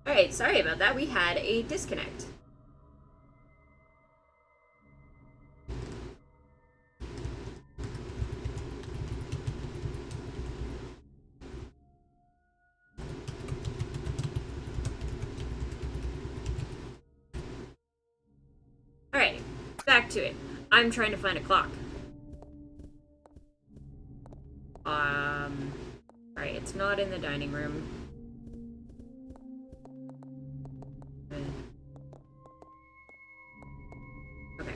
Alright, sorry about that. We had a disconnect. Alright, back to it. I'm trying to find a clock. Alright, it's not in the dining room. Okay.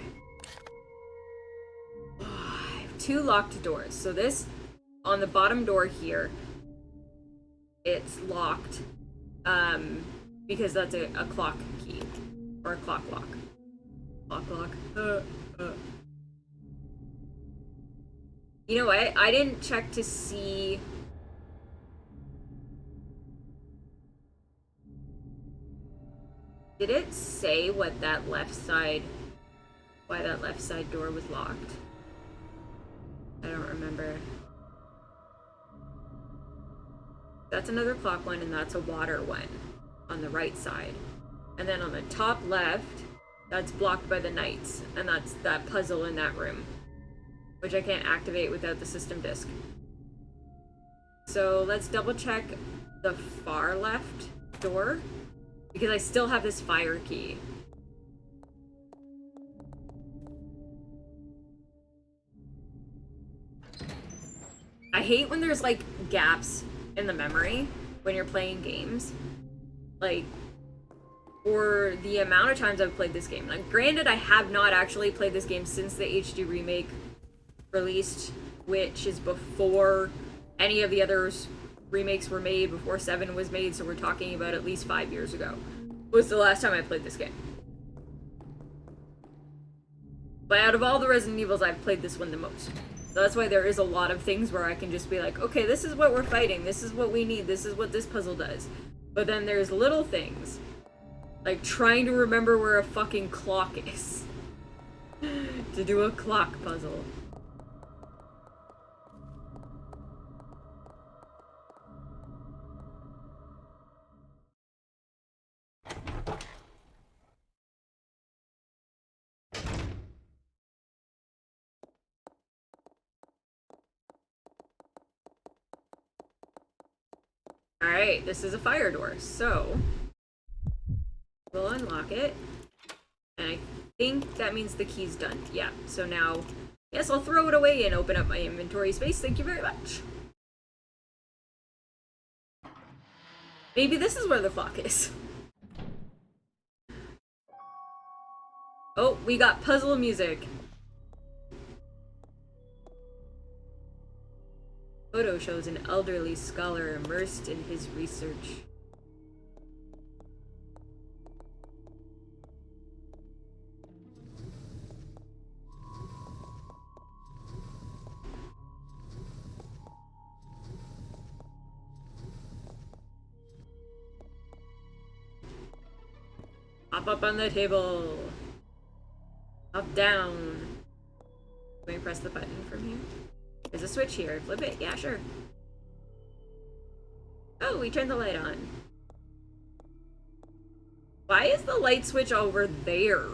I have 2 locked doors. So this, on the bottom door here, it's locked. Because that's a clock key. Or a clock lock. Clock lock. You know what? I didn't check to see... Did it say what that left side... why that left side door was locked? I don't remember. That's another clock one, and that's a water one on the right side. And then on the top left, that's blocked by the knights, and that's that puzzle in that room, which I can't activate without the system disk. So let's double check the far left door, because I still have this fire key. I hate when there's like gaps in the memory when you're playing games. Like, for the amount of times I've played this game. Like, granted, I have not actually played this game since the HD remake released, which is before any of the others remakes were made, before 7 was made, so we're talking about at least 5 years ago was the last time I played this game. But out of all the Resident Evils, I've played this one the most. So that's why there is a lot of things where I can just be like, okay, this is what we're fighting, this is what we need, this is what this puzzle does. But then there's little things, like trying to remember where a fucking clock is to do a clock puzzle. Alright, this is a fire door, so we'll unlock it. And I think that means the key's done. Yeah, so now, yes, I'll throw it away and open up my inventory space. Thank you very much. Maybe this is where the clock is. Oh, we got puzzle music. Photo shows an elderly scholar immersed in his research. Hop up on the table. Up, down. Can we press the button from here? There's a switch here. Flip it. Yeah, sure. Oh, we turned the light on. Why is the light switch over there?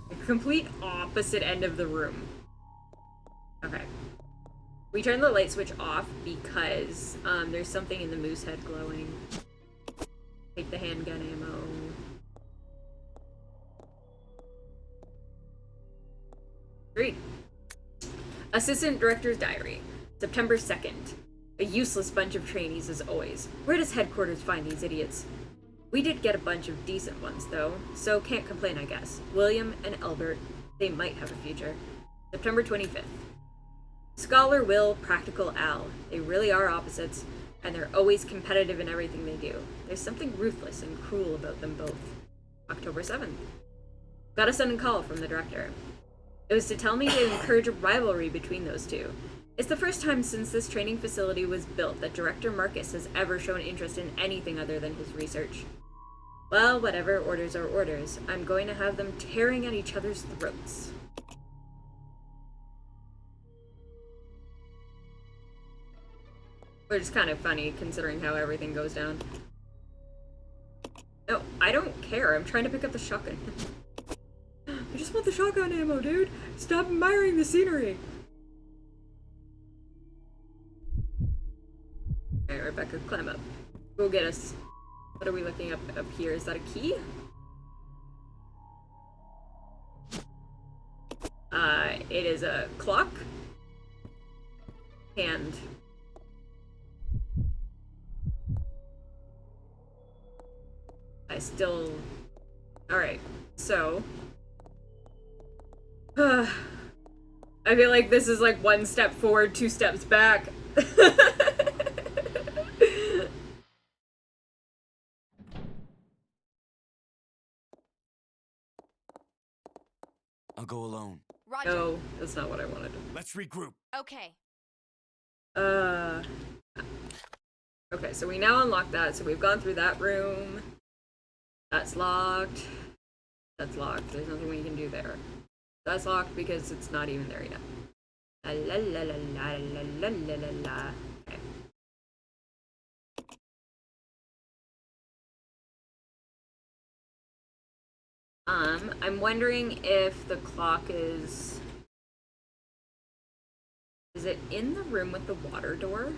The complete opposite end of the room. Okay. We turned the light switch off because there's something in the moose head glowing. Take the handgun ammo. Great. Assistant Director's Diary. September 2nd. A useless bunch of trainees as always. Where does headquarters find these idiots? We did get a bunch of decent ones, though, so can't complain, I guess. William and Albert. They might have a future. September 25th. Scholar Will, Practical Al. They really are opposites, and they're always competitive in everything they do. There's something ruthless and cruel about them both. October 7th. Got a sudden call from the director. It was to tell me to encourage a rivalry between those two. It's the first time since this training facility was built that Director Marcus has ever shown interest in anything other than his research. Well, whatever, orders are orders. I'm going to have them tearing at each other's throats. Which is kind of funny considering how everything goes down. No, I don't care. I'm trying to pick up the shotgun. I just want the shotgun ammo, dude. Stop admiring the scenery. Alright, Rebecca, climb up. Go get us. What are we looking up here? Is that a key? It is a clock. And I still... Alright, so... I feel like this is like 1 step forward, 2 steps back. I'll go alone. Roger. No, that's not what I wanted. Let's regroup. Okay. Okay, so we now unlock that, so we've gone through that room. That's locked. That's locked. There's nothing we can do there. That's locked because it's not even there yet. La la la la la la la la la. Okay. I'm wondering if the clock is it in the room with the water door?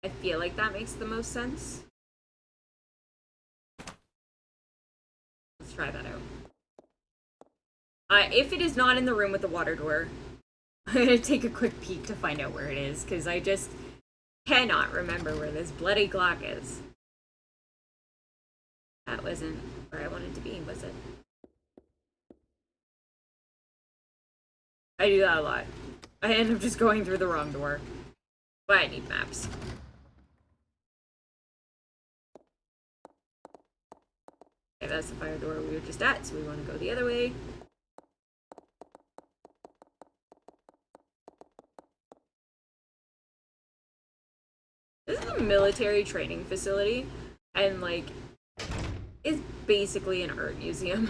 I feel like that makes the most sense. Let's try that out. If it is not in the room with the water door, I'm gonna take a quick peek to find out where it is, because I just cannot remember where this bloody clock is. That wasn't where I wanted to be, was it? I do that a lot. I end up just going through the wrong door. But I need maps. Okay, that's the fire door we were just at, so we want to go the other way. This is a military training facility, and like, it's basically an art museum.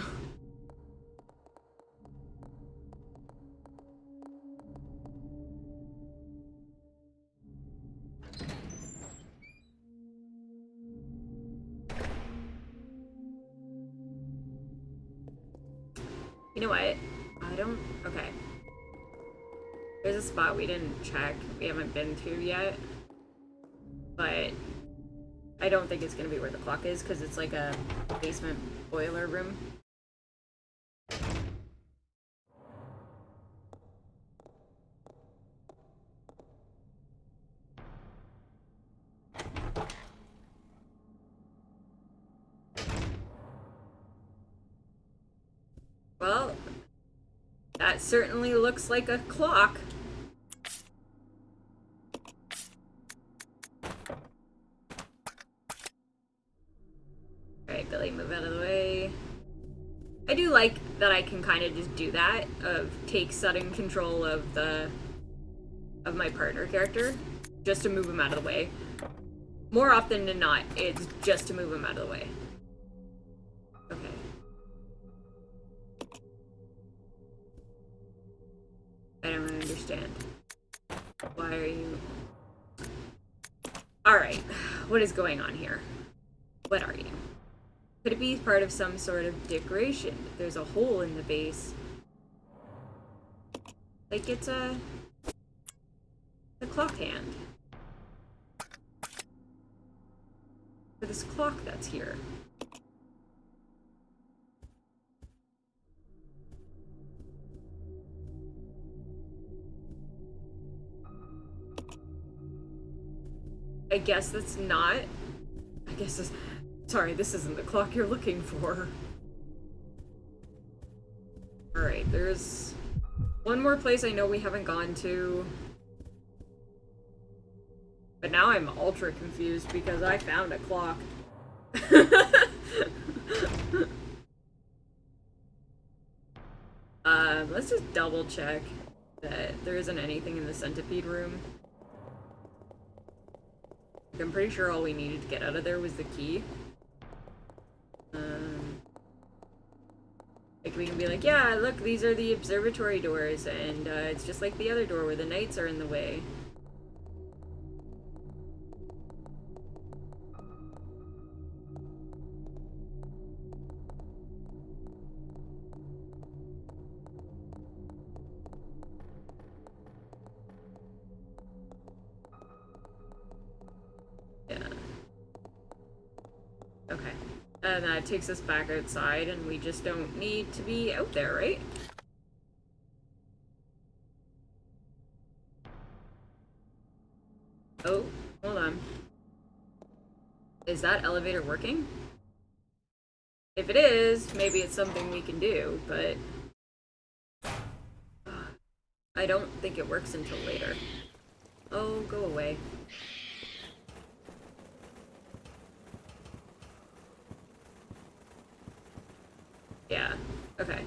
You know what? I don't... Okay. There's a spot we didn't check, we haven't been to yet. But I don't think it's gonna be where the clock is, because it's like a basement boiler room. Well, that certainly looks like a clock. Alright, Billy, move out of the way. I do like that I can kind of just do that, of take sudden control of my partner character, just to move him out of the way. More often than not, it's just to move him out of the way. Okay. I don't understand. Why are you... Alright, what is going on here? What are you? Could it be part of some sort of decoration? There's a hole in the base. Like it's a clock hand. For this clock that's here. I guess that's not... I guess this... Sorry, this isn't the clock you're looking for. Alright, there's one more place I know we haven't gone to. But now I'm ultra confused because I found a clock. Let's just double check that there isn't anything in the centipede room. I'm pretty sure all we needed to get out of there was the key. Like, we can be like, yeah, look, these are the observatory doors, and it's just like the other door where the knights are in the way. Yeah. Okay. And that takes us back outside, and we just don't need to be out there, right? Oh, hold on. Is that elevator working? If it is, maybe it's something we can do, but I don't think it works until later. Oh, go away. Yeah, okay.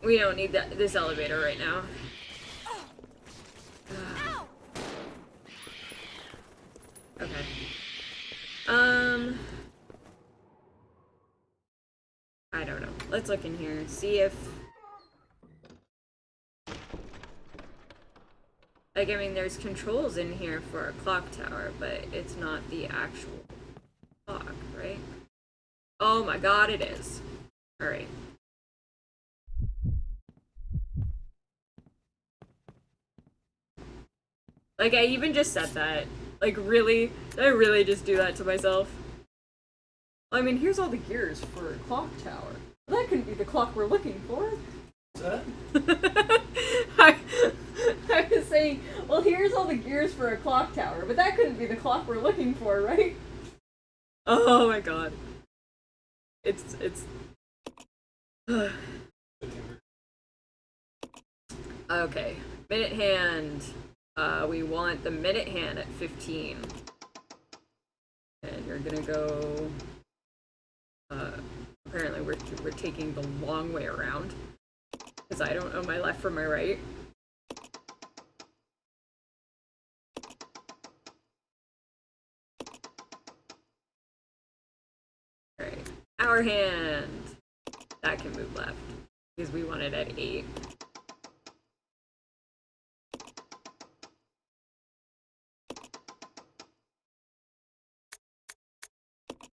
We don't need this elevator right now. Okay. I don't know. Let's look in here, see if... Like, I mean, there's controls in here for a clock tower, but it's not the actual clock, right? Oh my god, it is. Alright. Like, I even just said that. Like, really? Did I really just do that to myself? I mean, here's all the gears for a clock tower. That couldn't be the clock we're looking for. What's that? I was saying, well, here's all the gears for a clock tower, but that couldn't be the clock we're looking for, right? Oh my god. It's... Okay. Minute hand. We want the minute hand at 15. And you're gonna go... apparently we're taking the long way around. Because I don't know my left from my right. Alright. Hour hand! That can move left. Because we want it at 8.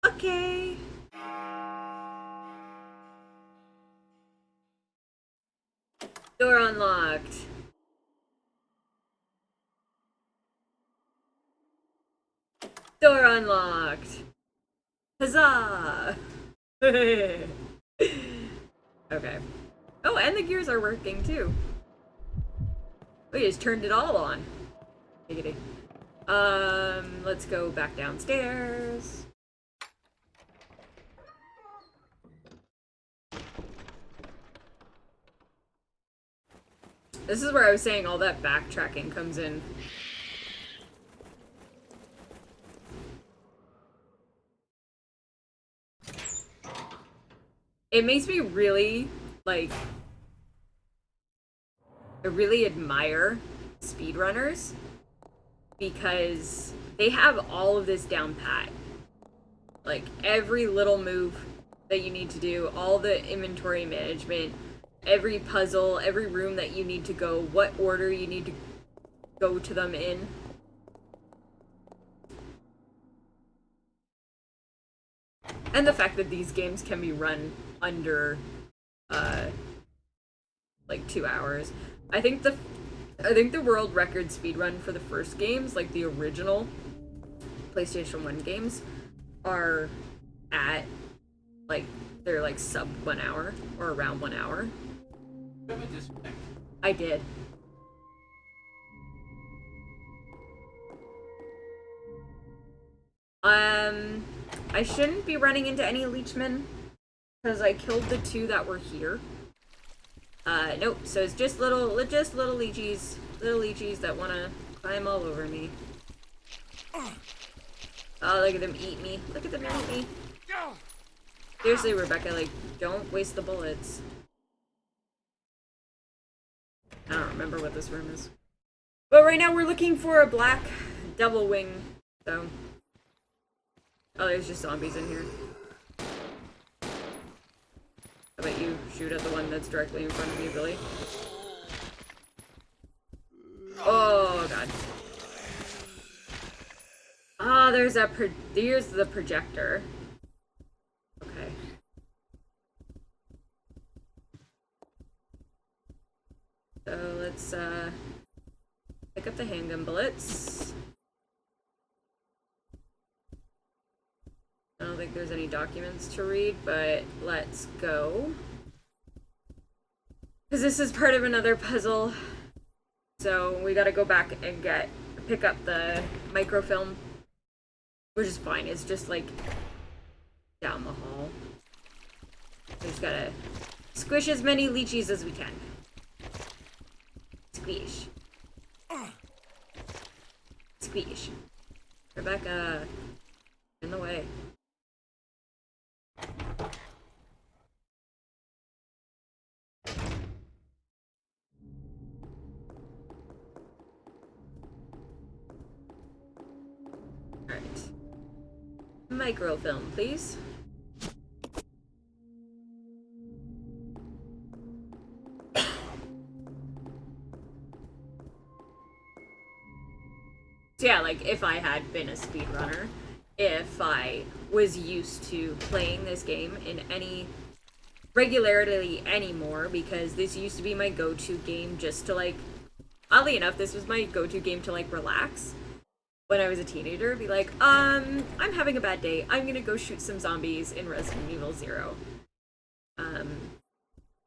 Okay. Door unlocked. Door unlocked. Huzzah! Okay. Oh, and the gears are working too. We just turned it all on. Giggity. Let's go back downstairs. This is where I was saying all that backtracking comes in. It makes me really, like, I really admire speedrunners because they have all of this down pat. Like, every little move that you need to do, all the inventory management, every puzzle, every room that you need to go, what order you need to go to them in. And the fact that these games can be run under, like 2 hours. I think the world record speedrun for the first games, like the original PlayStation 1 games, are at, like, they're like sub 1 hour, or around 1 hour. I did. I shouldn't be running into any leechmen, because I killed the 2 that were here. Nope, so it's just little leechies that want to climb all over me. Oh, look at them eat me. Look at them eat me. Seriously, Rebecca, like, don't waste the bullets. I don't remember what this room is. But right now we're looking for a black devil wing, so... Oh, there's just zombies in here. How about you shoot at the one that's directly in front of me, Billy? Oh, God. Ah, there's the projector. Okay. So let's, pick up the handgun bullets. I don't think there's any documents to read, but let's go. Because this is part of another puzzle. So we gotta go back and pick up the microfilm. Which is fine, it's just like down the hall. We just gotta squish as many lychees as we can. Squish. Squish. Rebecca, in the way. Alright. Microfilm, please. So yeah, like, if I had been a speedrunner, if I was used to playing this game in any regularity anymore, because this used to be my go-to game just to, like, oddly enough, this was my go-to game to, like, relax. When I was a teenager, be like, I'm having a bad day. I'm gonna go shoot some zombies in Resident Evil 0.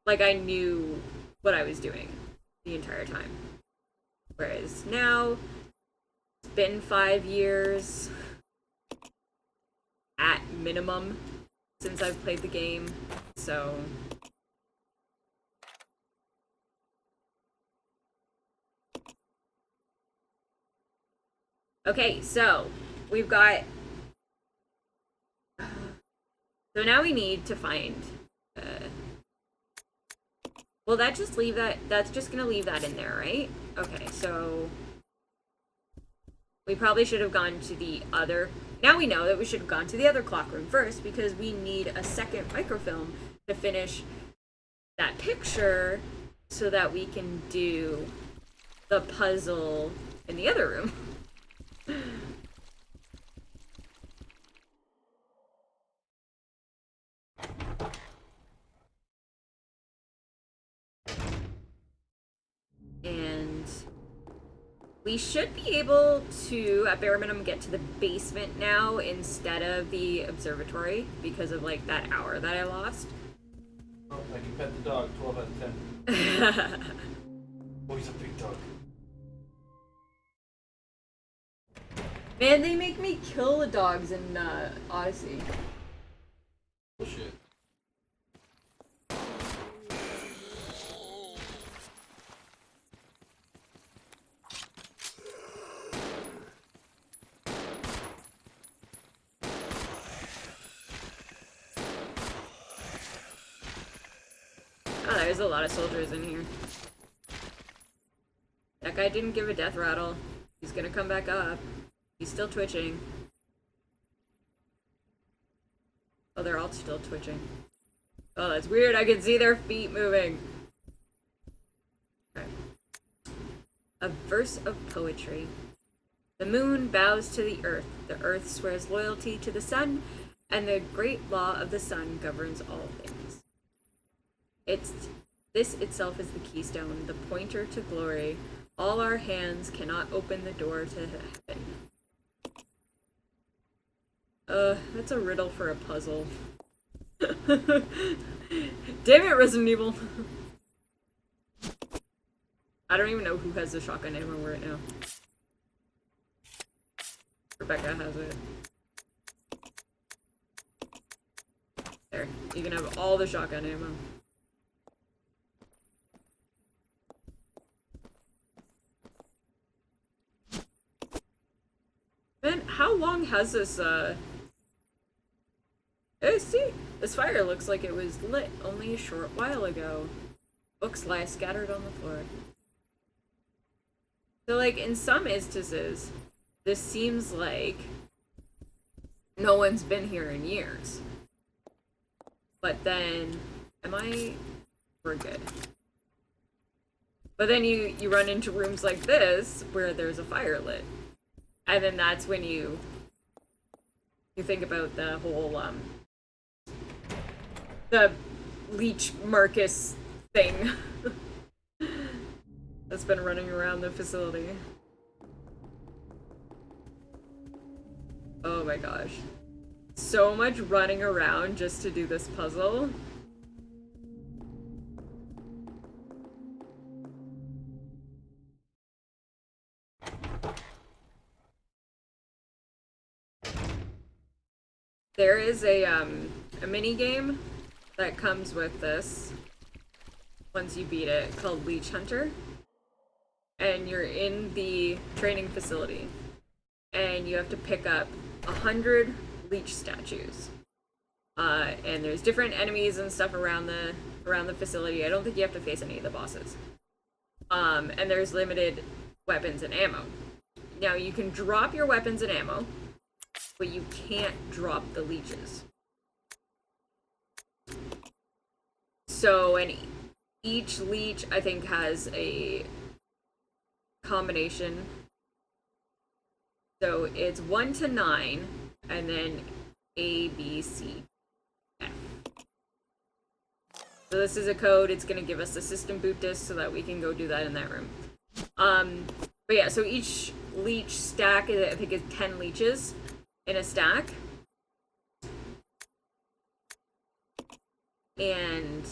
Like, I knew what I was doing the entire time. Whereas now, it's been 5 years, at minimum, since I've played the game, so... Okay, so we've got. So now we need to find. Will that just leave that? That's just gonna leave that in there, right? Okay, so we probably should have gone to the other. Now we know that we should have gone to the other clock room first because we need a second microfilm to finish that picture so that we can do the puzzle in the other room. And we should be able to, at bare minimum, get to the basement now instead of the observatory because of, like, that hour that I lost. Oh, I can pet the dog, 12 out of 10. Oh, he's a big dog. Man, they make me kill the dogs in Odyssey. Bullshit. Oh, there's a lot of soldiers in here. That guy didn't give a death rattle. He's gonna come back up. He's still twitching. Oh, they're all still twitching. Oh, that's weird. I can see their feet moving. Okay. A verse of poetry. The moon bows to the earth swears loyalty to the sun, and the great law of the sun governs all things. This itself is the keystone, the pointer to glory. All our hands cannot open the door to heaven. That's a riddle for a puzzle. Damn it, Resident Evil! I don't even know who has the shotgun ammo right now. Rebecca has it. There, you can have all the shotgun ammo. Man, how long has this, Oh, see, this fire looks like it was lit only a short while ago. Books lie scattered on the floor. So, like, in some instances, this seems like no one's been here in years. But then, Am I... We're good. But then you run into rooms like this, where there's a fire lit. And then that's when you think about the whole, the Leech Marcus thing that's been running around the facility. Oh my gosh. So much running around just to do this puzzle. There is a mini game that comes with this once you beat it called Leech Hunter. And you're in the training facility. And you have to pick up 100 leech statues. And there's different enemies and stuff around the facility. I don't think you have to face any of the bosses. And there's limited weapons and ammo. Now you can drop your weapons and ammo, but you can't drop the leeches. So, and each leech, I think, has a combination. So it's 1 to 9, and then A, B, C, F. So this is a code. It's going to give us the system boot disk so that we can go do that in that room. But yeah, so each leech stack, I think, is 10 leeches in a stack. And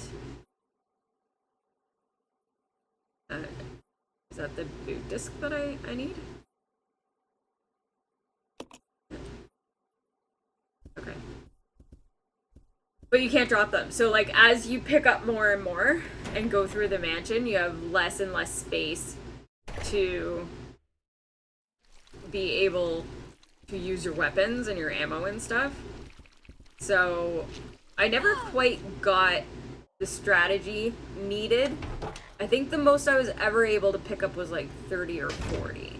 is that the boot disk that I need? Okay. But you can't drop them. So like as you pick up more and more and go through the mansion, you have less and less space to be able to use your weapons and your ammo and stuff. So I never quite got the strategy needed. I think the most I was ever able to pick up was like 30 or 40.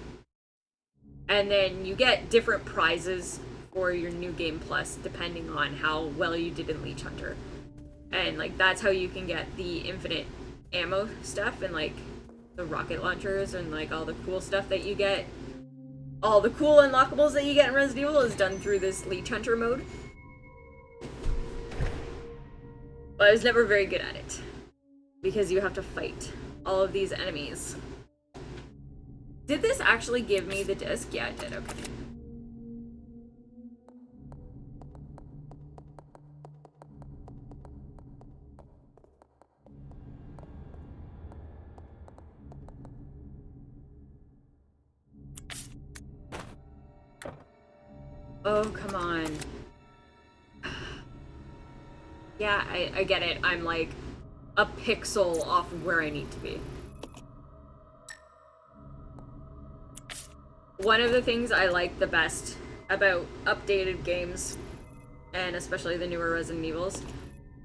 And then you get different prizes for your new game plus depending on how well you did in Leech Hunter. And like that's how you can get the infinite ammo stuff and like the rocket launchers and like all the cool stuff that you get. All the cool unlockables that you get in Resident Evil is done through this Leech Hunter mode. But I was never very good at it because you have to fight all of these enemies. Did this actually give me the disc? Yeah, it did. Okay. Oh, come on. Yeah, I get it. I'm like a pixel off of where I need to be. One of the things I like the best about updated games, and especially the newer Resident Evils,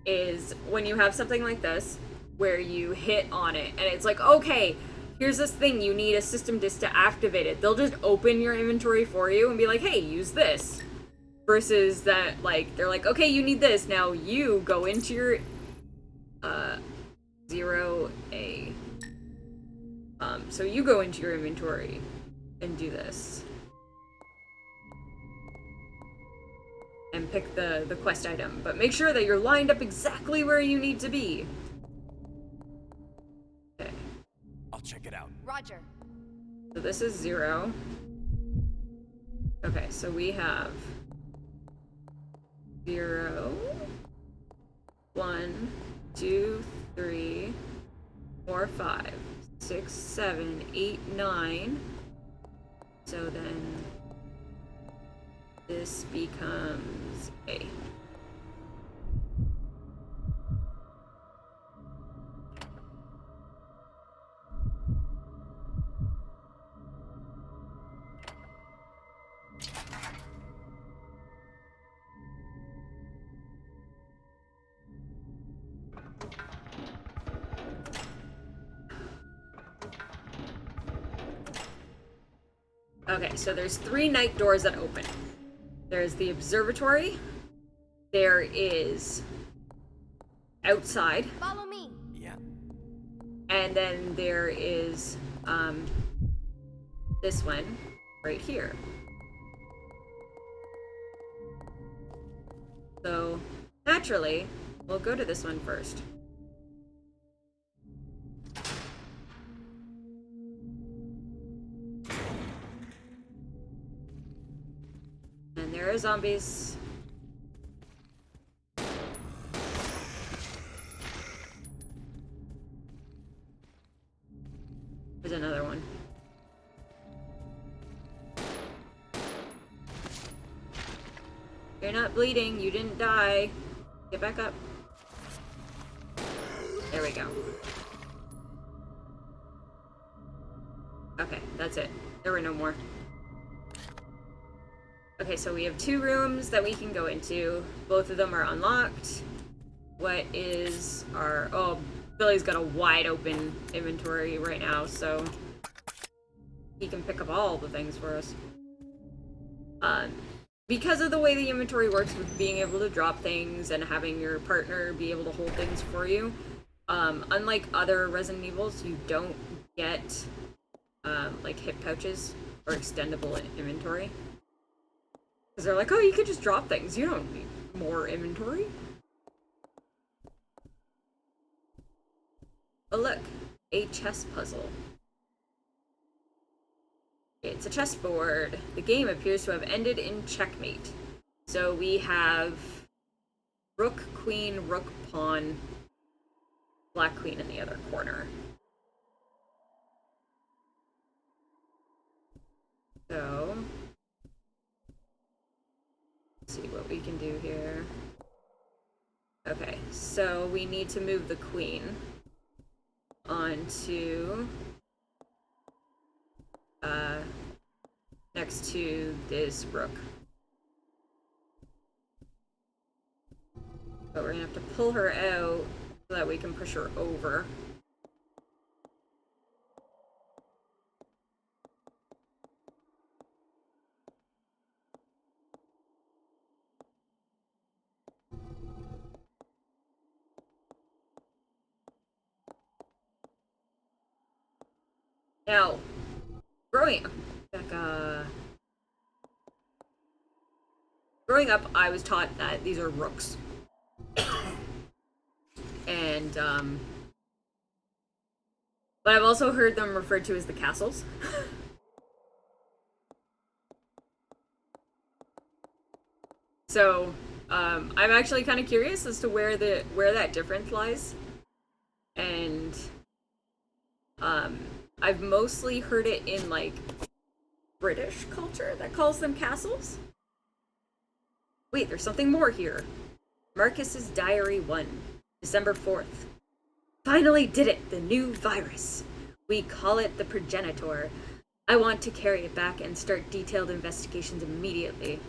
is when you have something like this, where you hit on it, and it's like, okay, here's this thing, you need a system disk to activate it. They'll just open your inventory for you and be like, hey, use this. Versus that, like, they're like, okay, you need this. Now you go into your, 0A. So you go into your inventory and do this. And pick the quest item. But make sure that you're lined up exactly where you need to be. Okay. I'll check it out. Roger. So this is 0. Okay, so we have 0, 1, 2, 3, 4, 5, 6, 7, 8, 9. So then this becomes A. Okay, so there's 3 night doors that open. There's the observatory, there is outside. Follow me. Yeah. And then there is this one right here. So naturally, we'll go to this one first. And there are zombies. There's another one. You're not bleeding. You didn't die. Get back up. There we go. Okay, that's it. There were no more. Okay, so we have 2 rooms that we can go into. Both of them are unlocked. What is our... Oh, Billy's got a wide open inventory right now, so he can pick up all the things for us. Because of the way the inventory works with being able to drop things and having your partner be able to hold things for you, unlike other Resident Evils, you don't get like hip pouches or extendable inventory. Because they're like, oh, you could just drop things. You don't need more inventory. Oh, look. A chess puzzle. It's a chessboard. The game appears to have ended in checkmate. So we have rook, queen, rook, pawn, black queen in the other corner. So, let's see what we can do here. Okay, so we need to move the queen onto next to this rook. But we're gonna have to pull her out so that we can push her over. Now, growing up, I was taught that these are rooks. And, but I've also heard them referred to as the castles. So, I'm actually kind of curious as to where that difference lies. And, I've mostly heard it in, like, British culture that calls them castles. Wait, there's something more here. Marcus's Diary 1, December 4th. Finally did it, the new virus. We call it the Progenitor. I want to carry it back and start detailed investigations immediately.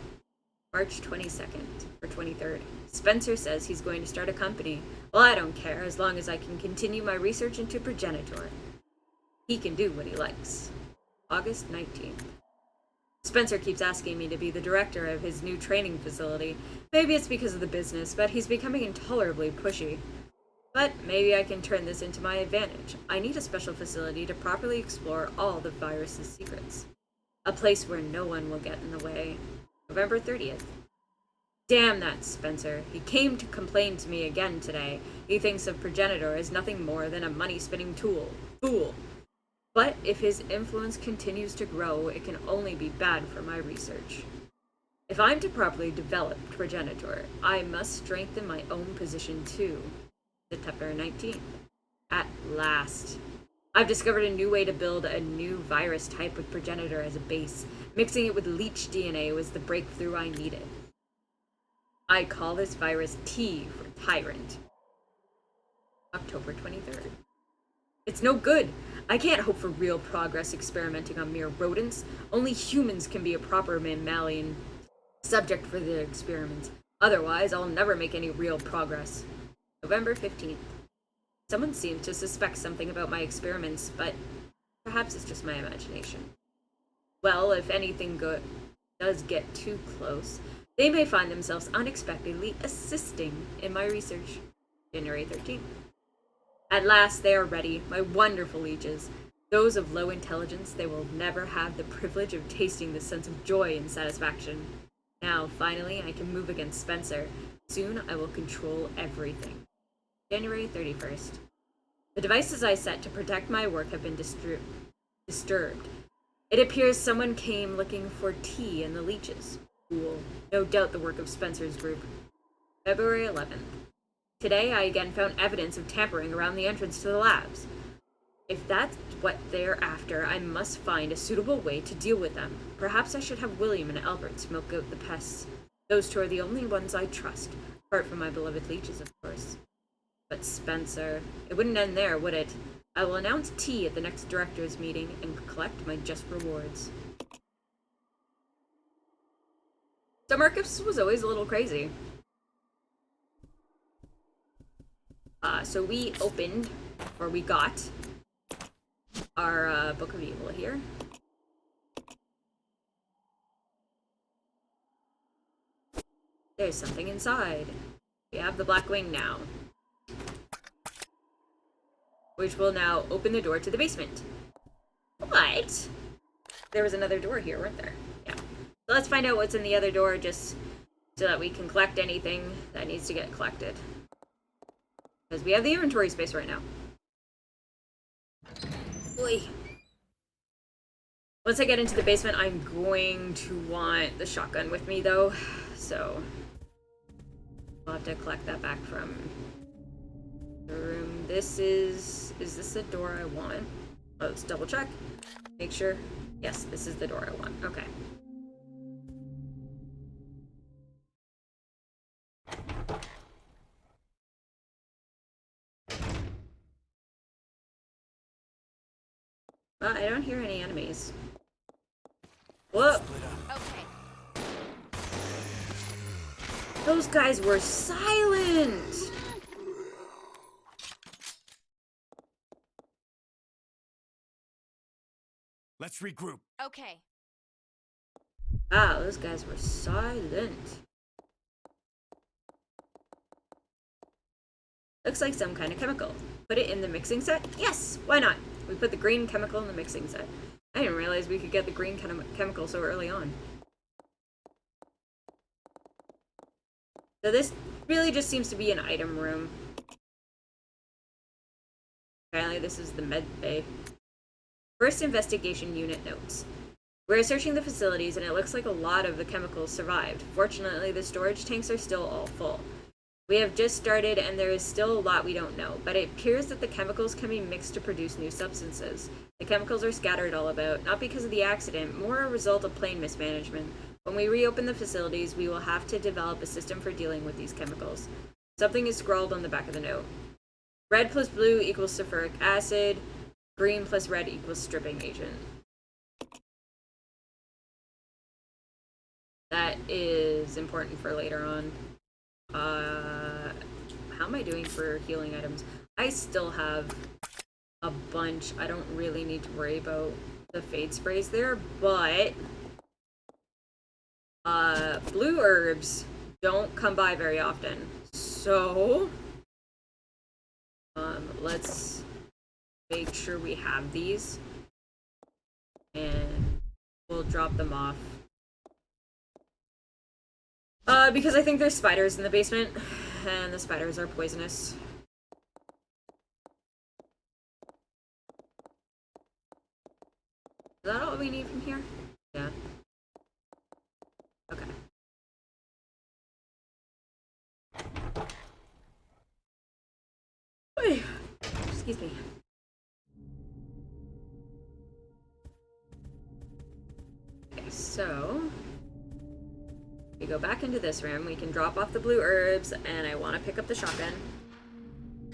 March 22nd, or 23rd. Spencer says he's going to start a company. Well, I don't care, as long as I can continue my research into Progenitor. He can do what he likes. August 19th. Spencer keeps asking me to be the director of his new training facility. Maybe it's because of the business, but he's becoming intolerably pushy. But maybe I can turn this into my advantage. I need a special facility to properly explore all the virus's secrets. A place where no one will get in the way. November 30th. Damn that Spencer. He came to complain to me again today. He thinks of Progenitor as nothing more than a money-spinning tool. Fool. But if his influence continues to grow, it can only be bad for my research. If I'm to properly develop Progenitor, I must strengthen my own position too. September 19th. At last. I've discovered a new way to build a new virus type with Progenitor as a base. Mixing it with leech DNA was the breakthrough I needed. I call this virus T for Tyrant. October 23rd. It's no good. I can't hope for real progress experimenting on mere rodents. Only humans can be a proper mammalian subject for the experiments. Otherwise, I'll never make any real progress. November 15th. Someone seems to suspect something about my experiments, but perhaps it's just my imagination. Well, if anything good does get too close, they may find themselves unexpectedly assisting in my research. January 13th. At last they are ready, my wonderful leeches. Those of low intelligence, they will never have the privilege of tasting the sense of joy and satisfaction. Now, finally, I can move against Spencer. Soon I will control everything. January 31st. The devices I set to protect my work have been disturbed. It appears someone came looking for tea in the leeches. Cool. No doubt the work of Spencer's group. February 11th. Today I again found evidence of tampering around the entrance to the labs. If that's what they're after, I must find a suitable way to deal with them. Perhaps I should have William and Albert smoke out the pests. Those two are the only ones I trust, apart from my beloved leeches, of course. But Spencer, it wouldn't end there, would it? I will announce tea at the next directors' meeting and collect my just rewards. So Marcus was always a little crazy. So we opened, or we got, our Book of Evil here. There's something inside. We have the Black Wing now, which will now open the door to the basement. What? There was another door here, weren't there? Yeah. So let's find out what's in the other door, just so that we can collect anything that needs to get collected. Because we have the inventory space right now. Oy. Once I get into the basement, I'm going to want the shotgun with me, though. So I'll have to collect that back from the room. Is this the door I want? Oh, let's double check. Make sure. Yes, this is the door I want. Okay. Well, I don't hear any enemies. Whoa! Okay. Those guys were silent! Let's regroup. Okay. Wow, those guys were silent. Looks like some kind of chemical. Put it in the mixing set? Yes! Why not? We put the green chemical in the mixing set. I didn't realize we could get the green chemical so early on. So this really just seems to be an item room. Apparently this is the med bay. First investigation unit notes. We're searching the facilities and it looks like a lot of the chemicals survived. Fortunately, the storage tanks are still all full. We have just started and there is still a lot we don't know, but it appears that the chemicals can be mixed to produce new substances. The chemicals are scattered all about, not because of the accident, more a result of plain mismanagement. When we reopen the facilities, we will have to develop a system for dealing with these chemicals. Something is scrawled on the back of the note. Red plus blue equals sulfuric acid. Green plus red equals stripping agent. That is important for later on. How am I doing for healing items? I still have a bunch. I don't really need to worry about the fade sprays there, but blue herbs don't come by very often. So let's make sure we have these and we'll drop them off. Because I think there's spiders in the basement, and the spiders are poisonous. Is that all we need from here? Yeah. Okay. Oy. Excuse me. Okay, so we go back into this room, we can drop off the blue herbs, and I want to pick up the shotgun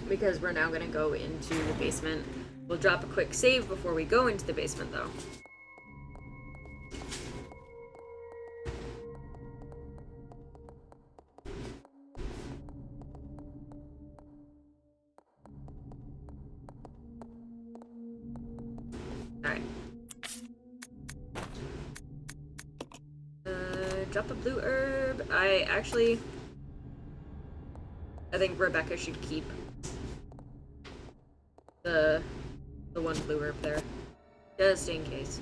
because we're now going to go into the basement. We'll drop a quick save before we go into the basement, though. Alright. Drop a blue herb. I I think Rebecca should keep the one blue herb there. Just in case.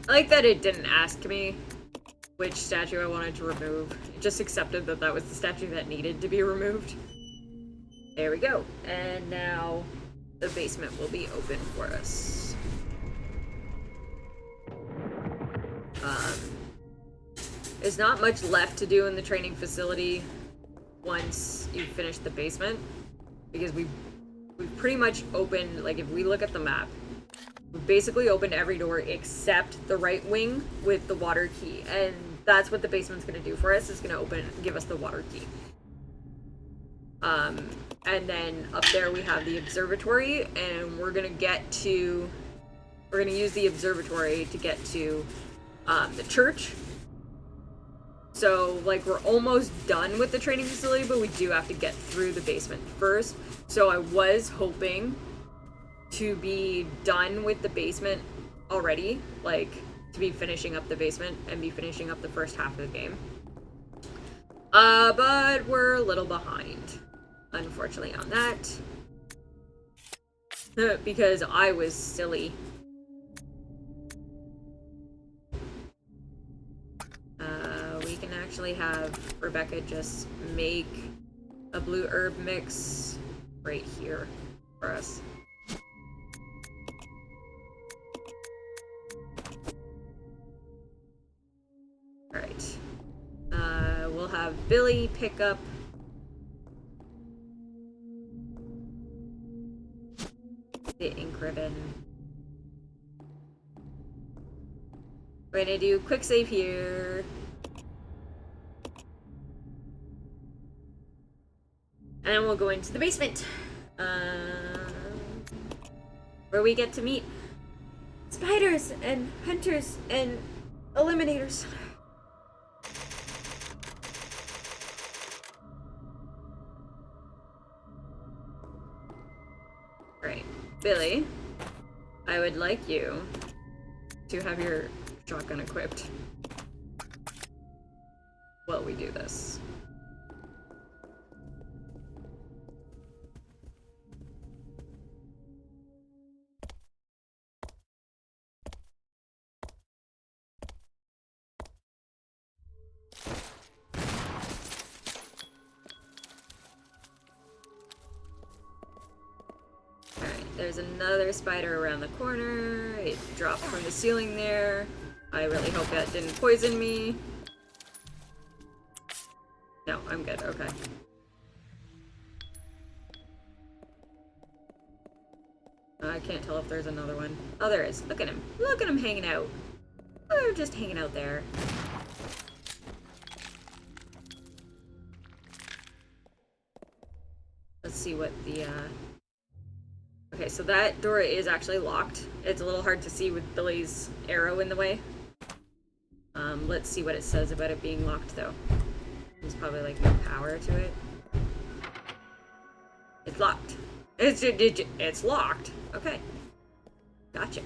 I like that it didn't ask me which statue I wanted to remove. It just accepted that that was the statue that needed to be removed. There we go. And now the basement will be open for us. There's not much left to do in the training facility once you finish the basement, because we've pretty much opened, like if we look at the map, we've basically opened every door except the right wing with the water key, and that's what the basement's going to do for us, is going to give us the water key. And then up there we have the observatory, and we're going to use the observatory to get to the church. So, like, we're almost done with the training facility, but we do have to get through the basement first. So I was hoping to be done with the basement already, like, to be finishing up the basement and be finishing up the first half of the game. But we're a little behind, unfortunately, on that. Because I was silly. We can actually have Rebecca just make a blue herb mix right here for us. Alright. We'll have Billy pick up the ink ribbon. We're gonna do quick save here. And then we'll go into the basement. Where we get to meet spiders and hunters and eliminators. Right. Billy, I would like you to have your shotgun equipped while we do this. There's another spider around the corner. It dropped from the ceiling there. I really hope that didn't poison me. No, I'm good. Okay. I can't tell if there's another one. Oh, there is. Look at him. Look at him hanging out. Oh, just hanging out there. Let's see what the, Okay, so that door is actually locked. It's a little hard to see with Billy's arrow in the way. Let's see what it says about it being locked, though. There's probably, like, no power to it. It's locked. It's locked. Okay. Gotcha.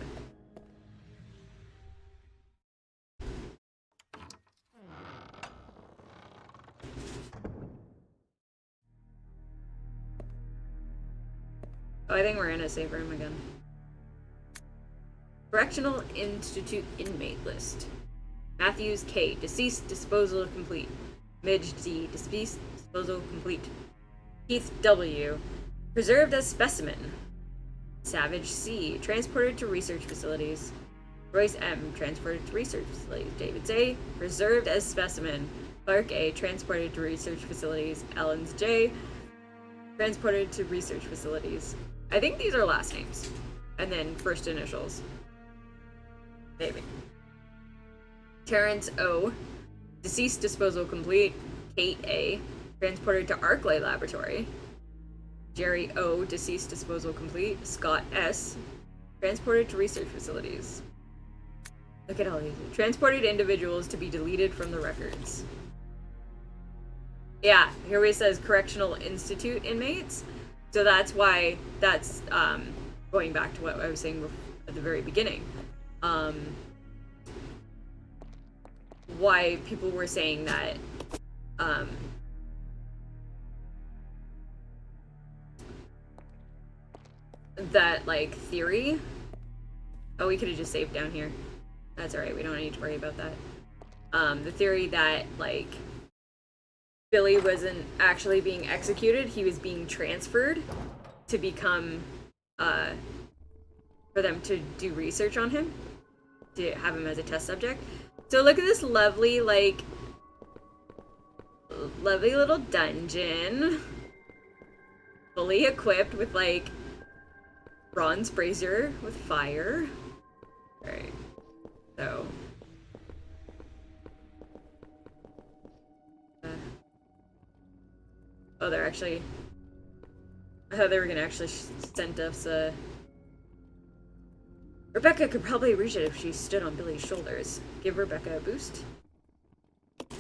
Oh, I think we're in a save room again. Correctional Institute inmate list. Matthews K. Deceased, disposal complete. Midge D. Deceased, disposal complete. Keith W. Preserved as specimen. Savage C. Transported to research facilities. Royce M. Transported to research facilities. David A. Preserved as specimen. Clark A. Transported to research facilities. Ellens J. Transported to research facilities. I think these are last names. And then first initials. Maybe. Terrence O. Deceased, disposal complete. Kate A. transported to Arclight Laboratory. Jerry O, deceased, disposal complete. Scott S, transported to research facilities. Look at all these. Transported individuals to be deleted from the records. Yeah, here where it says Correctional Institute inmates. So that's why, that's going back to what I was saying at the very beginning. Why people were saying that that like theory. Oh, we could have just saved down here. That's alright, we don't need to worry about that. The theory that like Billy wasn't actually being executed, he was being transferred to become for them to do research on him, to have him as a test subject. So look at this lovely, like, lovely little dungeon. Fully equipped with, like, bronze brazier with fire. Alright. So. Oh, they're actually... I thought they were gonna actually send us a... Rebecca could probably reach it if she stood on Billy's shoulders. Give Rebecca a boost.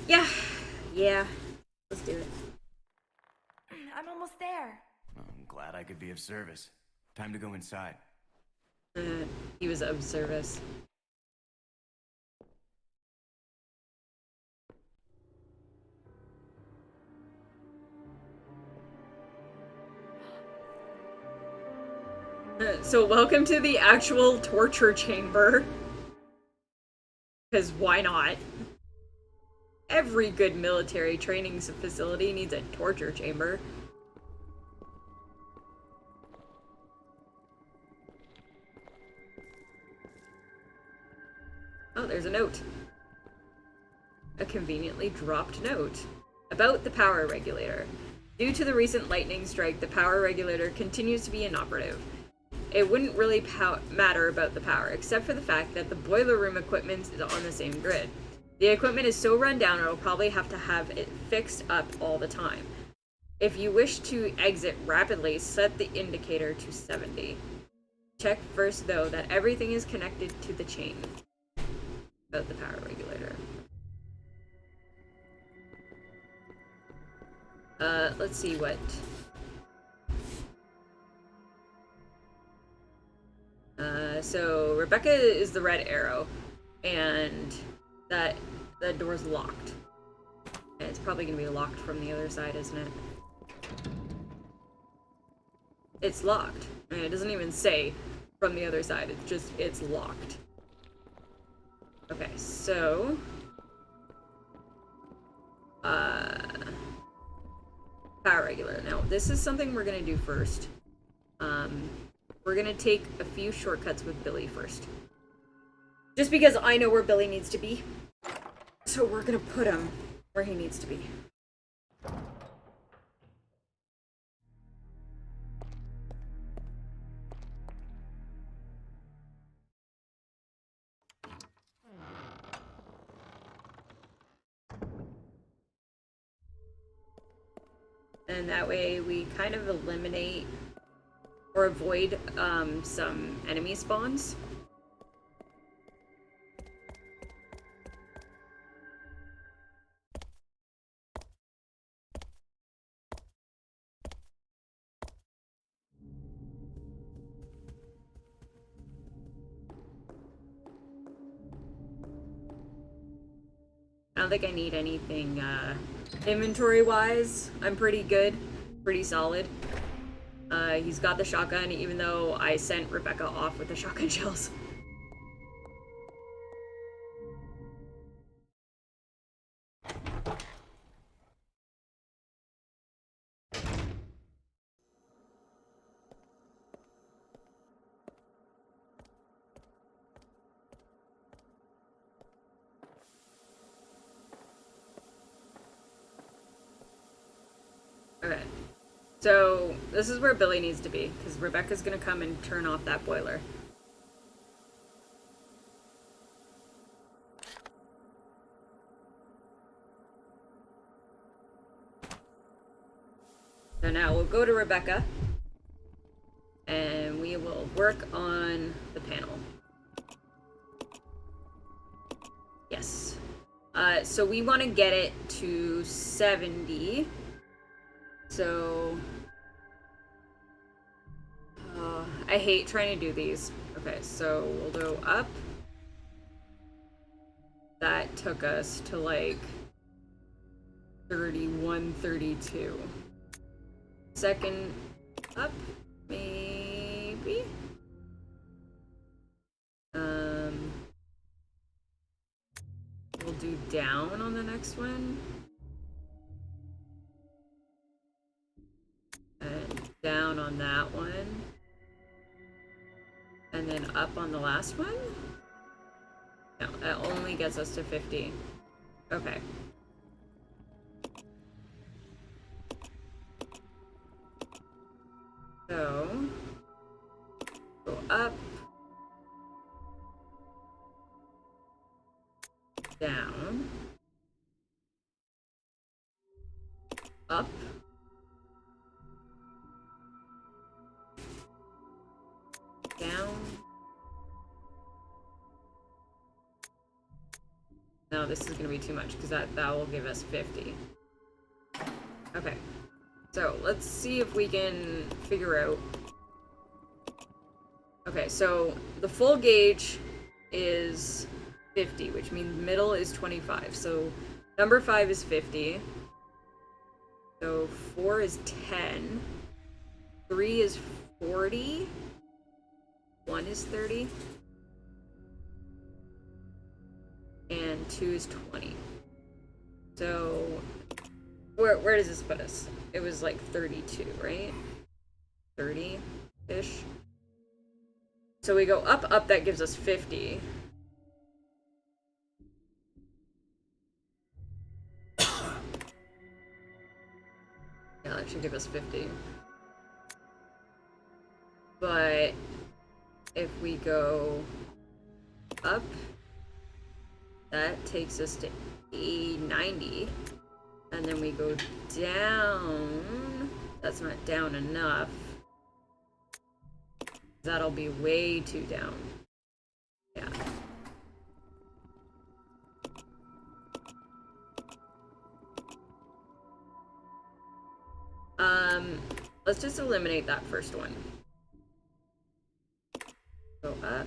Yeah. Yeah. Let's do it. I'm almost there. I'm glad I could be of service. Time to go inside. He was of service. So welcome to the actual torture chamber. Because why not? Every good military training facility needs a torture chamber. Oh, there's a note. A conveniently dropped note. About the power regulator. Due to the recent lightning strike, the power regulator continues to be inoperative. It wouldn't really matter about the power, except for the fact that the boiler room equipment is on the same grid. The equipment is so run down, it'll probably have to have it fixed up all the time. If you wish to exit rapidly, set the indicator to 70. Check first, though, that everything is connected to the chain. About the power regulator. Let's see what... So Rebecca is the red arrow, and that the door's locked. And it's probably gonna be locked from the other side, isn't it? It's locked. I mean, it doesn't even say from the other side, it's just, it's locked. Okay, so... Power regulator. Now, this is something we're gonna do first. We're gonna take a few shortcuts with Billy first. Just because I know where Billy needs to be. So we're gonna put him where he needs to be. And that way we kind of eliminate or avoid some enemy spawns. I don't think I need anything inventory-wise. I'm pretty good, pretty solid. He's got the shotgun, even though I sent Rebecca off with the shotgun shells. Okay. So, this is where Billy needs to be, because Rebecca's gonna come and turn off that boiler. So now we'll go to Rebecca, and we will work on the panel. Yes. So we want to get it to 70. So... I hate trying to do these. Okay, so we'll go up. That took us to like 31, 32. Second up, maybe? We'll do down on the next one. And down on that one. And then up on the last one? No, that only gets us to 50. Okay. So, go up, down, up, down. No, this is going to be too much because that will give us 50. Okay. So, let's see if we can figure out. Okay, so the full gauge is 50, which means middle is 25. So, number 5 is 50. So, 4 is 10. 3 is 40. 1 is 30. And 2 is 20. So, where does this put us? It was like 32, right? 30-ish. So we go up, up, that gives us 50. Yeah, that should give us 50. But if we go up, that takes us to 90. And then we go down. That's not down enough. That'll be way too down. Yeah. Let's just eliminate that first one. Go up.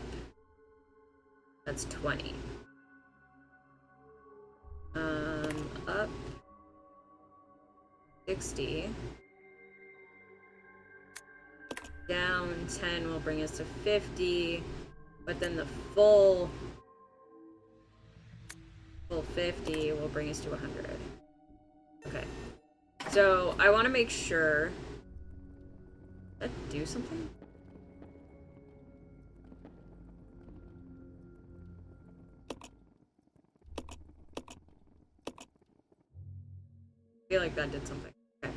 That's 20. Up. 60. Down 10 will bring us to 50, but then the full 50 will bring us to 100. Okay. So I want to make sure. Did that do something? I feel like that did something. Okay.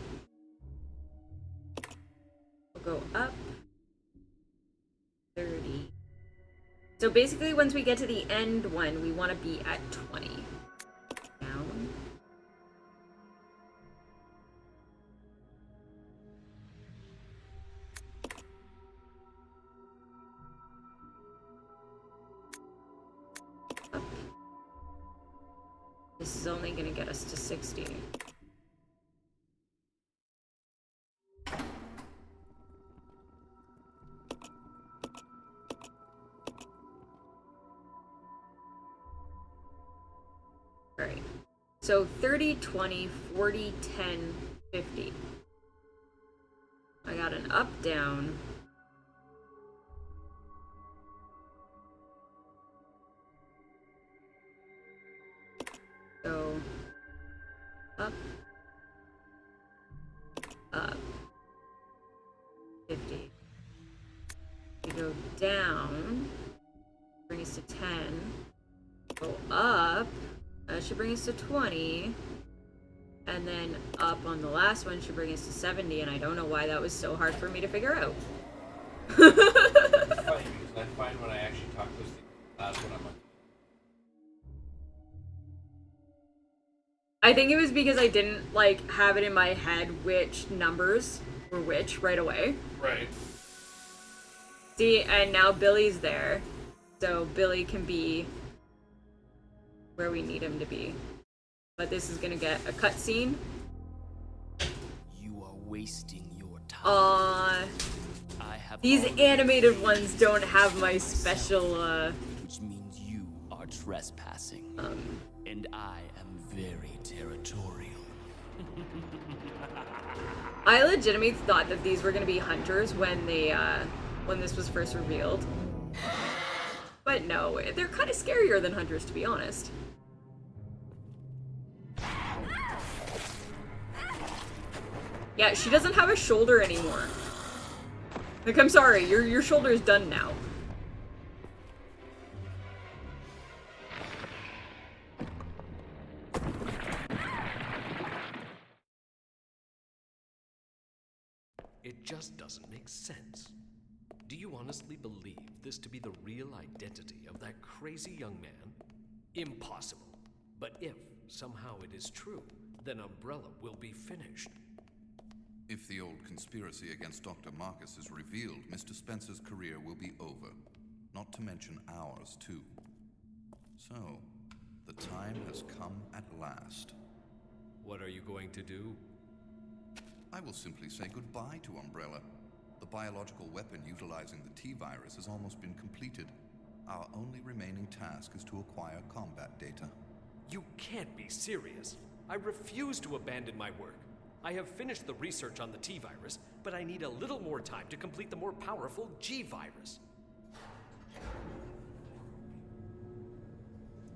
We'll go up 30. So basically, once we get to the end one, we want to be at 20. Down. Up. This is only going to get us to 60. Right. So 30, 20, 40, 10, 50. I got an up, down. So up, up, 50. We go down, bring us to 10. Go up. That should bring us to 20, and then up on the last one should bring us to 70, and I don't know why that was so hard for me to figure out. It's funny because I find when I actually talk those things, that's what I'm like. I think it was because I didn't, like, have it in my head which numbers were which right away. Right. See, and now Billy's there. So Billy can be where we need him to be. But this is gonna get a cutscene. You are wasting your time. I have These already animated ones don't have my special, which means you are trespassing. And I am very territorial. I legitimately thought that these were gonna be hunters when they, when this was first revealed. But no, they're kind of scarier than hunters, to be honest. Yeah, she doesn't have a shoulder anymore. Like, I'm sorry, your shoulder is done now. It just doesn't make sense. Do you honestly believe this to be the real identity of that crazy young man? Impossible. But if somehow it is true, then Umbrella will be finished. If the old conspiracy against Dr. Marcus is revealed, Mr. Spencer's career will be over. Not to mention ours, too. So, the time has come at last. What are you going to do? I will simply say goodbye to Umbrella. The biological weapon utilizing the T-virus has almost been completed. Our only remaining task is to acquire combat data. You can't be serious. I refuse to abandon my work. I have finished the research on the T-virus, but I need a little more time to complete the more powerful G-virus.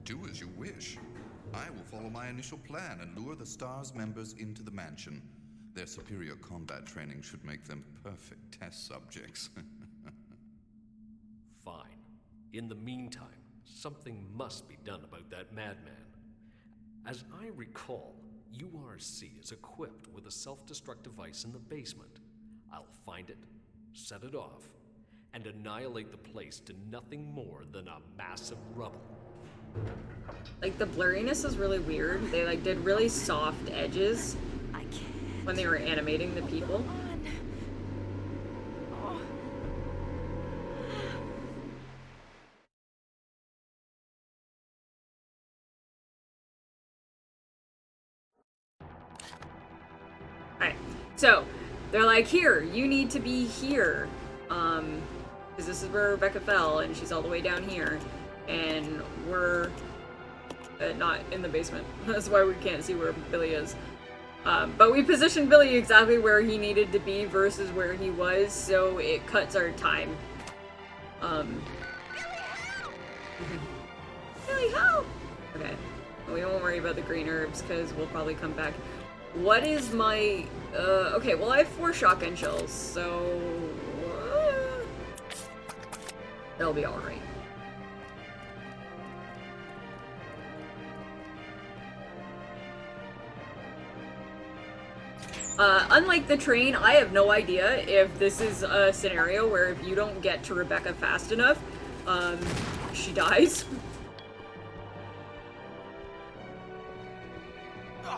Do as you wish. I will follow my initial plan and lure the STARS members into the mansion. Their superior combat training should make them perfect test subjects. Fine. In the meantime, something must be done about that madman. As I recall, URC is equipped with a self-destruct device in the basement. I'll find it, set it off, and annihilate the place to nothing more than a mass of rubble. Like, the blurriness is really weird. They, like, did really soft edges I can't. when they were animating the people. Come on. Oh. Alright, so, they're like, here, you need to be here. Because this is where Rebecca fell, and she's all the way down here. And we're not in the basement. That's why we can't see where Billy is. But we positioned Billy exactly where he needed to be versus where he was, so it cuts our time. Billy, help! Okay, we won't worry about the green herbs, because we'll probably come back. What is my... okay, well I have 4 shotgun shells, so... it'll be alright. Unlike the train, I have no idea if this is a scenario where if you don't get to Rebecca fast enough, she dies.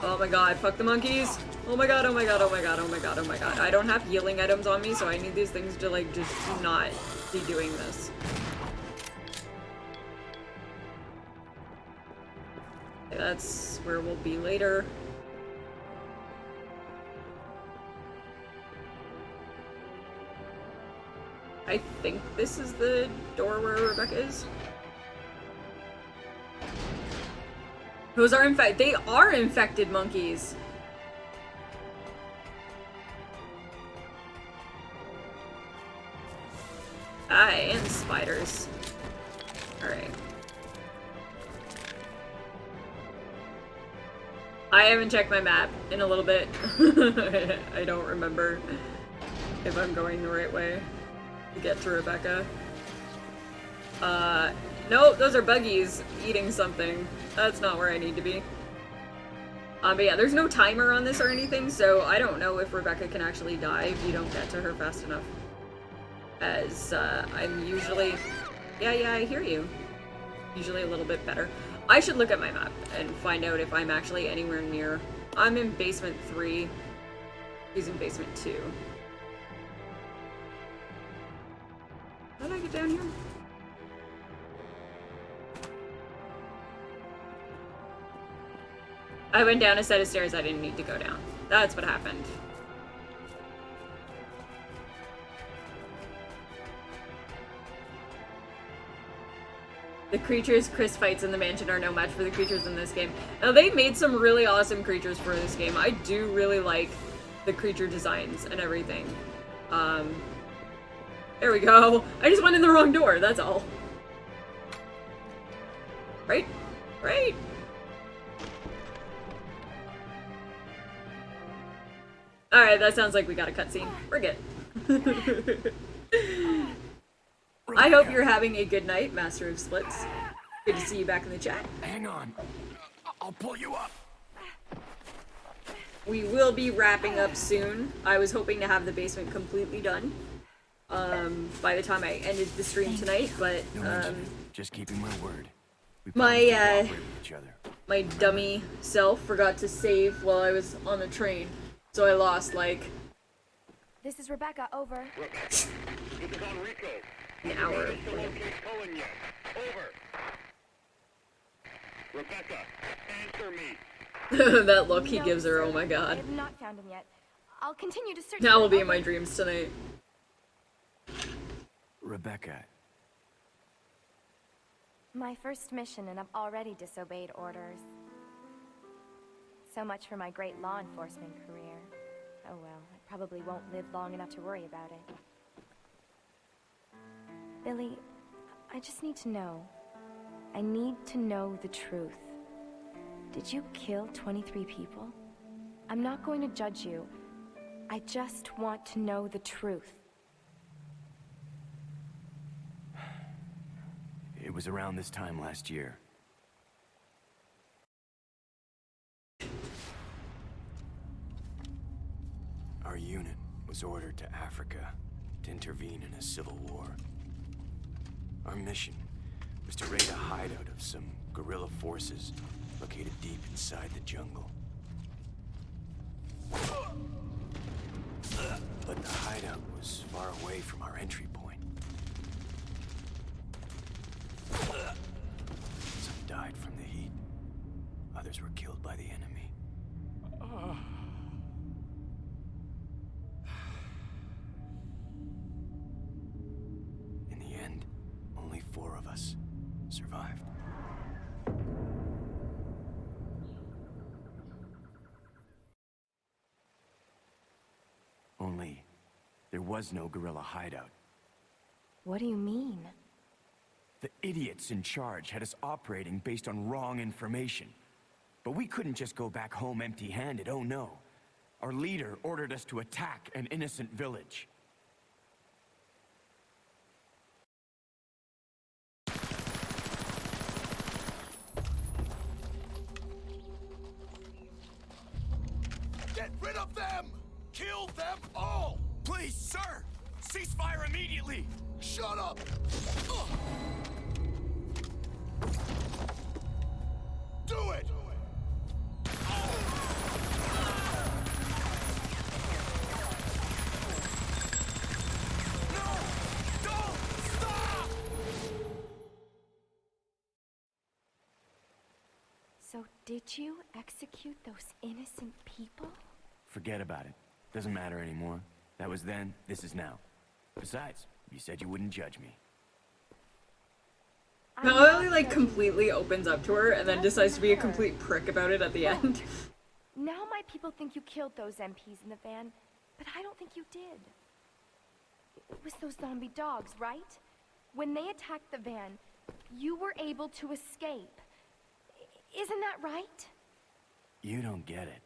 Oh my god, fuck the monkeys. Oh my god, oh my god, oh my god, oh my god, oh my god. I don't have healing items on me, so I need these things to, like, just not be doing this. Okay, that's where we'll be later. I think this is the door where Rebecca is. Those are they are infected monkeys. Ah, and spiders. Alright. I haven't checked my map in a little bit. I don't remember if I'm going the right way to get to Rebecca. Nope, those are buggies eating something. That's not where I need to be. But yeah, there's no timer on this or anything, so I don't know if Rebecca can actually die if you don't get to her fast enough. As, I'm usually... Yeah, I hear you. Usually a little bit better. I should look at my map and find out if I'm actually anywhere near. I'm in basement 3. He's in basement 2. How did I get down here? I went down a set of stairs I didn't need to go down. That's what happened. The creatures Chris fights in the mansion are no match for the creatures in this game. Now, they made some really awesome creatures for this game. I do really like the creature designs and everything. There we go. I just went in the wrong door, that's all. Right? Right? Alright, that sounds like we got a cutscene. We're good. I hope you're having a good night, Master of Splits. Good to see you back in the chat. Hang on. I'll pull you up. We will be wrapping up soon. I was hoping to have the basement completely done by the time I ended the stream tonight, but No mention. Just keeping my word. We my promised to cooperate with each other. my dummy self forgot to save while I was on the train, so I lost like This is Rebecca, over. This is Enrico. an hour. To locate Cohen yet. Over. Rebecca, answer me. That look he No, gives her, sir. oh my I god. have not found him yet. I'll continue to search. That for will him. be in Over. my dreams tonight. Rebecca, My first mission, and I've already disobeyed orders. So much for my great law enforcement career. Oh well, I probably won't live long enough to worry about it. Billy, I just need to know. I need to know the truth. Did you kill 23 people? I'm not going to judge you. I just want to know the truth. it was around this time last year. Our unit was ordered to Africa to intervene in a civil war. Our mission was to raid a hideout of some guerrilla forces located deep inside the jungle. But the hideout was far away from our entry point. Some died from the heat. Others were killed by the enemy. In the end, only 4 of us survived. Only, there was no guerrilla hideout. What do you mean? The idiots in charge had us operating based on wrong information. But we couldn't just go back home empty-handed, oh no. Our leader ordered us to attack an innocent village. Get rid of them! Kill them all! Please, sir! Ceasefire immediately! Shut up! Do it! No! Don't stop! So did you execute those innocent people? Forget about it. Doesn't matter anymore. That was then, this is now. Besides, you said you wouldn't judge me. Melody like completely opens up to her and then decides to be a complete prick about it at the end. Now my people think you killed those MPs in the van, but I don't think you did. It was those zombie dogs, right? When they attacked the van, you were able to escape. Isn't that right? You don't get it.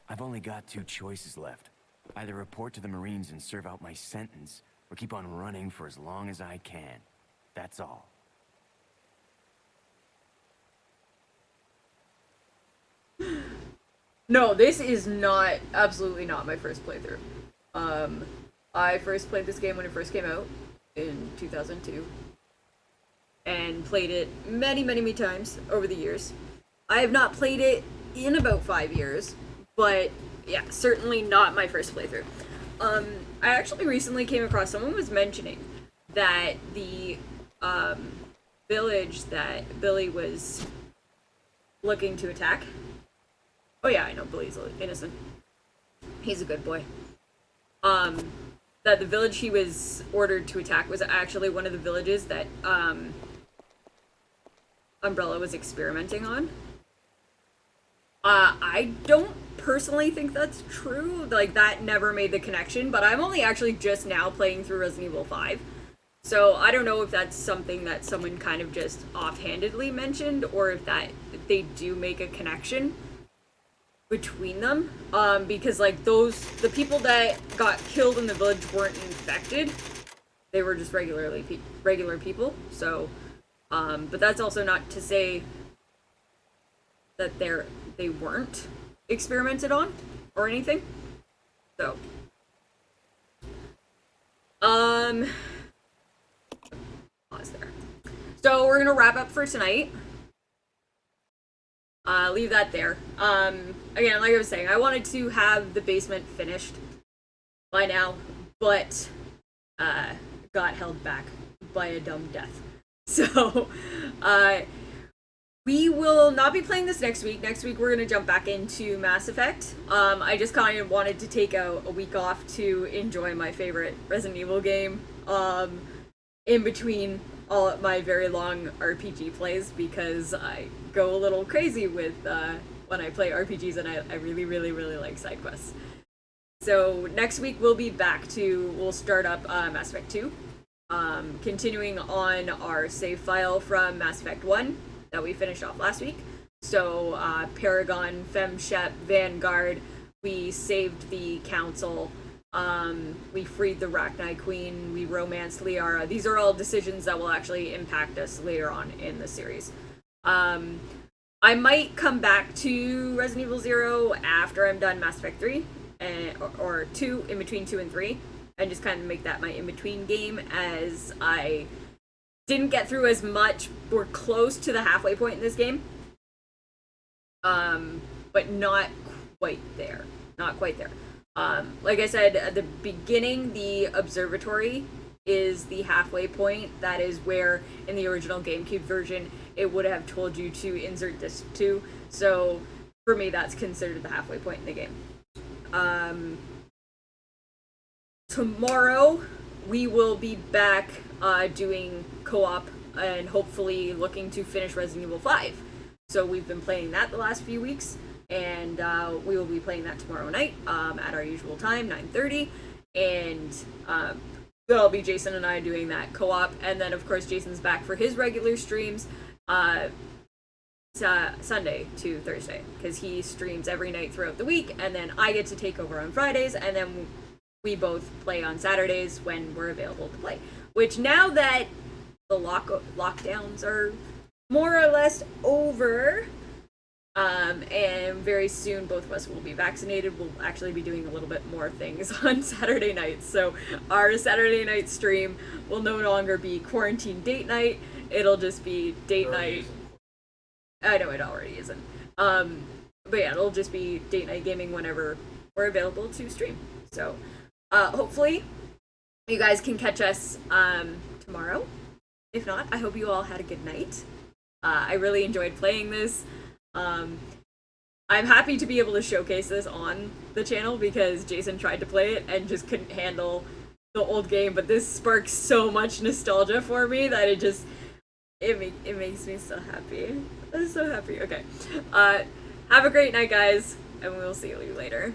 I've only got 2 choices left. Either report to the Marines and serve out my sentence, or keep on running for as long as I can. That's all. No, this is not, absolutely not my first playthrough. I first played this game when it first came out in 2002. and played it many, many, many times over the years. I have not played it in about 5 years, but yeah, certainly not my first playthrough. I actually recently came across, someone was mentioning that the village that Billy was looking to attack. Oh yeah, I know Billy's innocent. He's a good boy. That the village he was ordered to attack was actually one of the villages that Umbrella was experimenting on. I don't personally think that's true. Like, that never made the connection, but I'm only actually just now playing through Resident Evil 5. So I don't know if that's something that someone kind of just offhandedly mentioned, or if they do make a connection between them. Because, like, the people that got killed in the village weren't infected. They were just regular people. So, but that's also not to say that they weren't experimented on or anything. So, pause there. So we're gonna wrap up for tonight. Leave that there. Again, like I was saying, I wanted to have the basement finished by now, but got held back by a dumb death. So, we will not be playing this next week. Next week, we're going to jump back into Mass Effect. I just kind of wanted to take a week off to enjoy my favorite Resident Evil game in between all of my very long RPG plays, because I go a little crazy with when I play RPGs, and I really, really, really like side quests. So next week, we'll start up Mass Effect 2, continuing on our save file from Mass Effect 1. That we finished off last week. So, Paragon, FemShep, Vanguard, we saved the Council, we freed the Rachni Queen, we romanced Liara. These are all decisions that will actually impact us later on in the series. I might come back to Resident Evil 0 after I'm done Mass Effect 3, or 2, in between 2 and 3, and just kind of make that my in-between game, as I didn't get through as much. We're close to the halfway point in this game. But not quite there. Not quite there. Like I said at the beginning, the observatory is the halfway point. That is where, in the original GameCube version, it would have told you to insert disc 2. So, for me, that's considered the halfway point in the game. Tomorrow, we will be back doing co-op and hopefully looking to finish Resident Evil 5. So we've been playing that the last few weeks, and we will be playing that tomorrow night at our usual time, 9:30, and that'll be Jason and I doing that co-op, and then of course Jason's back for his regular streams Sunday to Thursday, because he streams every night throughout the week, and then I get to take over on Fridays, and then we both play on Saturdays when we're available to play. Which, now that the lockdowns are more or less over, and very soon both of us will be vaccinated, we'll actually be doing a little bit more things on Saturday nights. So our Saturday night stream will no longer be quarantine date night. It'll just be date night. I know it already isn't. But yeah, it'll just be date night gaming whenever we're available to stream. So hopefully you guys can catch us tomorrow. If not, I hope you all had a good night. I really enjoyed playing this. I'm happy to be able to showcase this on the channel, because Jason tried to play it and just couldn't handle the old game, but this sparks so much nostalgia for me that it makes me so happy. I'm so happy. Okay. Have a great night, guys, and we'll see you later.